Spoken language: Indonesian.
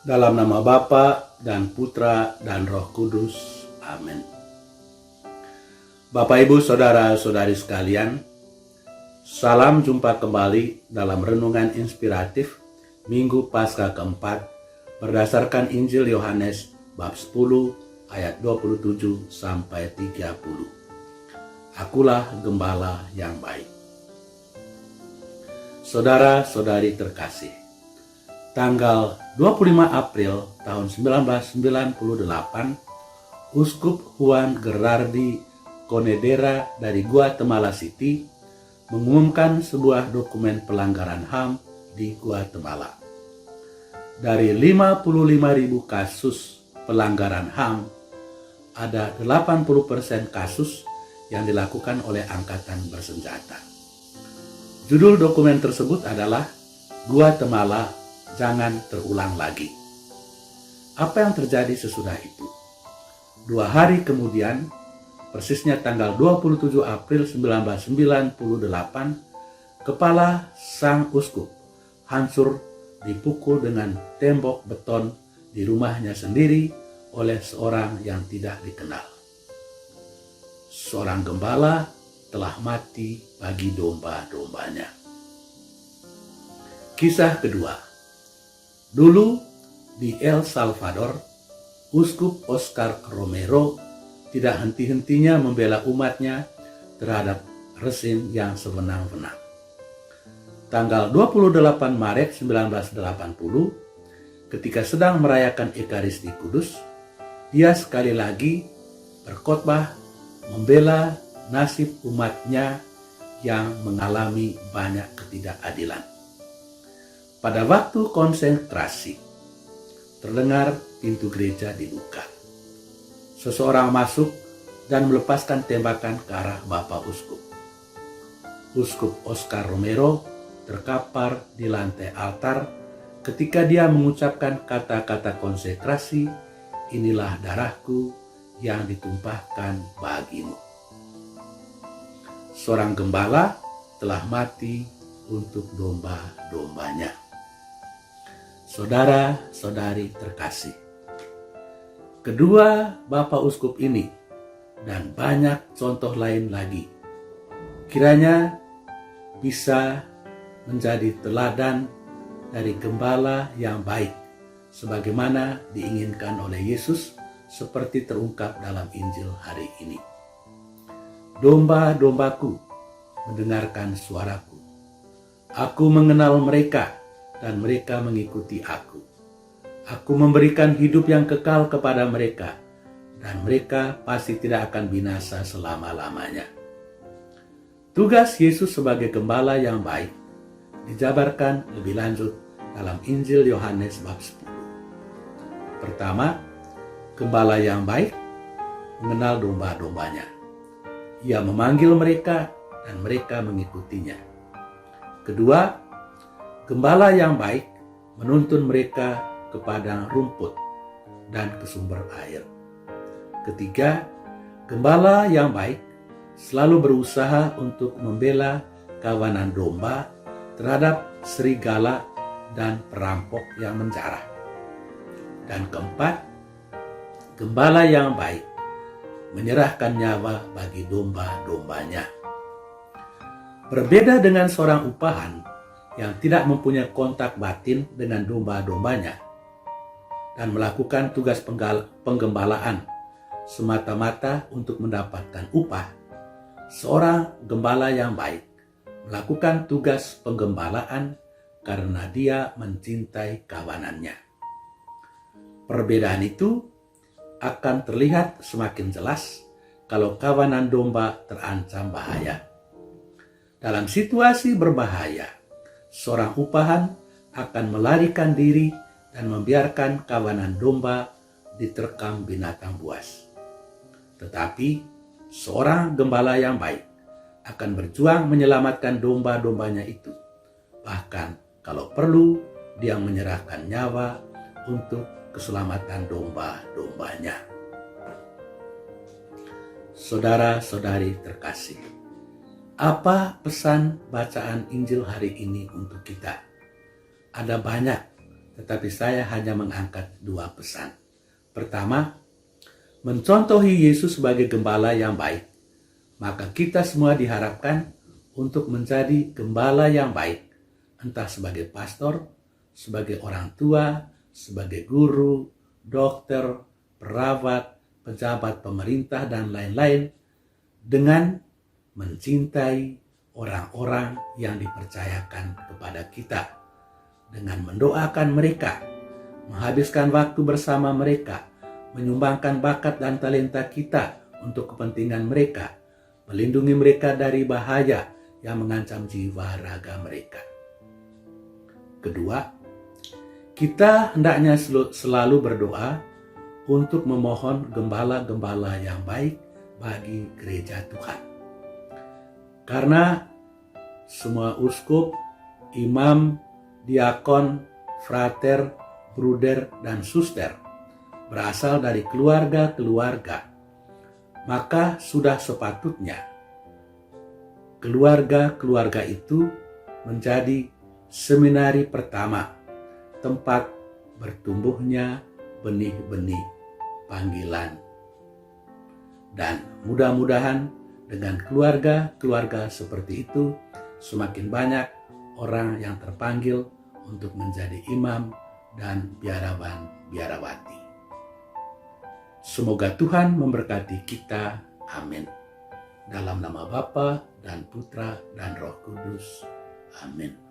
Dalam nama Bapa dan Putra dan Roh Kudus. Amin. Bapak, Ibu, Saudara-saudari sekalian, salam jumpa kembali dalam renungan inspiratif Minggu Paskah keempat berdasarkan Injil Yohanes bab 10 ayat 27 sampai 30. Akulah gembala yang baik. Saudara-saudari terkasih, tanggal 25 April tahun 1998, Uskup Juan Gerardi Conedera dari Guatemala City mengumumkan sebuah dokumen pelanggaran HAM di Guatemala. Dari 55.000 kasus pelanggaran HAM, ada 80% kasus yang dilakukan oleh angkatan bersenjata. Judul dokumen tersebut adalah Guatemala Jangan Terulang Lagi. Apa yang terjadi sesudah itu? 2 hari kemudian, persisnya tanggal 27 April 1998, kepala sang uskup hancur dipukul dengan tembok beton di rumahnya sendiri oleh seorang yang tidak dikenal. Seorang gembala telah mati bagi domba-dombanya. Kisah kedua. Dulu di El Salvador, Uskup Oscar Romero tidak henti-hentinya membela umatnya terhadap rezim yang sewenang-wenang. Tanggal 28 Maret 1980, ketika sedang merayakan Ekaristi Kudus, dia sekali lagi berkhotbah membela nasib umatnya yang mengalami banyak ketidakadilan. Pada waktu konsentrasi, terdengar pintu gereja dibuka. Seseorang masuk dan melepaskan tembakan ke arah Bapak Uskup. Uskup Oscar Romero terkapar di lantai altar ketika dia mengucapkan kata-kata konsekrasi, "Inilah darahku yang ditumpahkan bagimu." Seorang gembala telah mati untuk domba-dombanya. Saudara-saudari terkasih, kedua Bapak Uskup ini dan banyak contoh lain lagi kiranya bisa menjadi teladan dari gembala yang baik sebagaimana diinginkan oleh Yesus seperti terungkap dalam Injil hari ini. Domba-dombaku mendengarkan suaraku. Aku mengenal mereka dan mereka mengikuti aku. Aku memberikan hidup yang kekal kepada mereka dan mereka pasti tidak akan binasa selama-lamanya. Tugas Yesus sebagai gembala yang baik dijabarkan lebih lanjut dalam Injil Yohanes bab 10. Pertama, gembala yang baik mengenal domba-dombanya. Ia memanggil mereka dan mereka mengikutinya. Kedua, gembala yang baik menuntun mereka ke padang rumput dan ke sumber air. Ketiga, gembala yang baik selalu berusaha untuk membela kawanan domba terhadap serigala dan perampok yang menjarah. Dan keempat, gembala yang baik menyerahkan nyawa bagi domba-dombanya. Berbeda dengan seorang upahan yang tidak mempunyai kontak batin dengan domba-dombanya dan melakukan tugas penggembalaan semata-mata untuk mendapatkan upah, seorang gembala yang baik melakukan tugas penggembalaan karena dia mencintai kawanannya. Perbedaan itu akan terlihat semakin jelas kalau kawanan domba terancam bahaya. Dalam situasi berbahaya, seorang upahan akan melarikan diri dan membiarkan kawanan domba diterkam binatang buas. Tetapi seorang gembala yang baik akan berjuang menyelamatkan domba-dombanya itu. Bahkan kalau perlu, dia menyerahkan nyawa untuk keselamatan domba-dombanya. Saudara-saudari terkasih, apa pesan bacaan Injil hari ini untuk kita? Ada banyak tetapi saya hanya mengangkat 2 pesan. Pertama, mencontohi Yesus sebagai gembala yang baik. Maka kita semua diharapkan untuk menjadi gembala yang baik, entah sebagai pastor, sebagai orang tua, sebagai guru, dokter, perawat, pejabat pemerintah, dan lain-lain, dengan mencintai orang-orang yang dipercayakan kepada kita, dengan mendoakan mereka, menghabiskan waktu bersama mereka, menyumbangkan bakat dan talenta kita untuk kepentingan mereka, melindungi mereka dari bahaya yang mengancam jiwa raga mereka. Kedua, kita hendaknya selalu berdoa untuk memohon gembala-gembala yang baik bagi gereja Tuhan. Karena semua uskup, imam, diakon, frater, bruder, dan suster berasal dari keluarga-keluarga, maka sudah sepatutnya keluarga-keluarga itu menjadi seminari pertama, tempat bertumbuhnya benih-benih panggilan. Dan mudah-mudahan dengan keluarga-keluarga seperti itu, semakin banyak orang yang terpanggil untuk menjadi imam dan biarawan-biarawati. Semoga Tuhan memberkati kita. Amin. Dalam nama Bapa dan Putra dan Roh Kudus. Amin.